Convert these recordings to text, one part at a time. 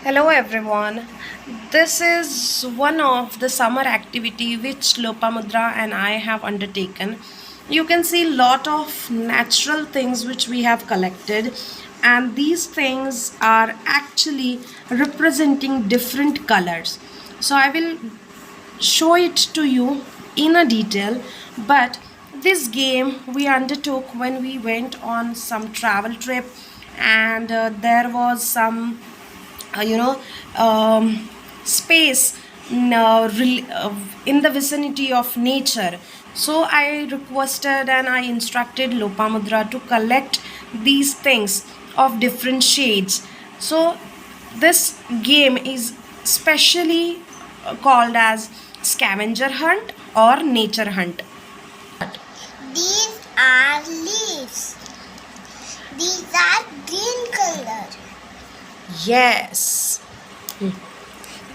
Hello everyone. This is one of the summer activity which Lopamudra and I have undertaken. You can see lot of natural things which we have collected, and these things are actually representing different colors. So I will show it to you in a detail, but this game we undertook when we went on some travel trip, and there was some uh, you know space in the vicinity of nature. So I requested and I instructed Lopamudra to collect these things of different shades. So this game is specially called as scavenger hunt or nature hunt. These are leaves. These are green color. Yes.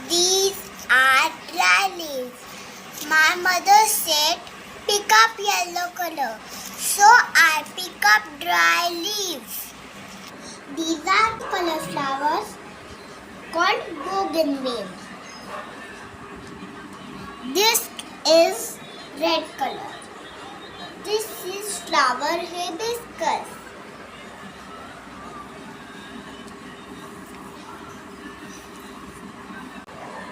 These are dry leaves. My mother said pick up yellow color. So I pick up dry leaves. These are color flowers called bougainville. This is red color. This is flower hibiscus.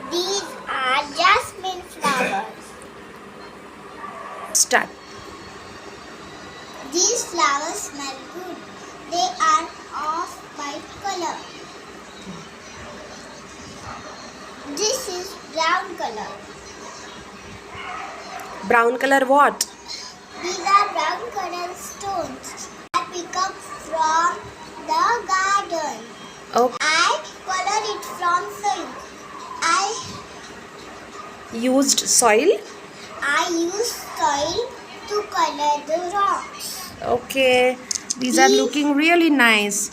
These are jasmine flowers. Start. These flowers smell good. They are of white color. This is brown color. Brown color what? These are brown color stones. I pick up from the garden. Okay. I color it from soil. Used soil. I use soil to color the rocks. Okay, these are looking really nice.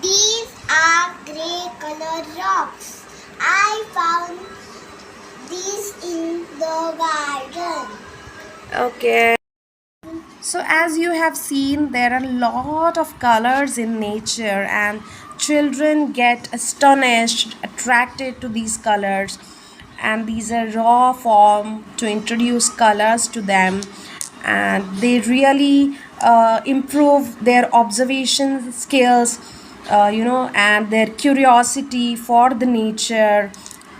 These are grey color rocks. I found these in the garden. Okay. So as you have seen, there are a lot of colors in nature, and children get astonished, attracted to these colors, and these are raw form to introduce colors to them, and they really improve their observation skills, and their curiosity for the nature,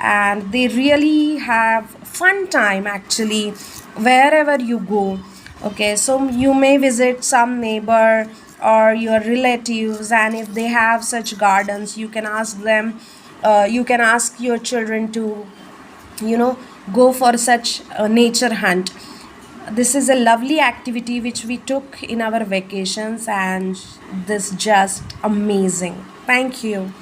and they really have fun time actually wherever you go. Okay, so you may visit some neighbor or your relatives, and if they have such gardens, you can ask them, you can ask your children to go for such a nature hunt. This is a lovely activity which we took in our vacations, and this just amazing. Thank you.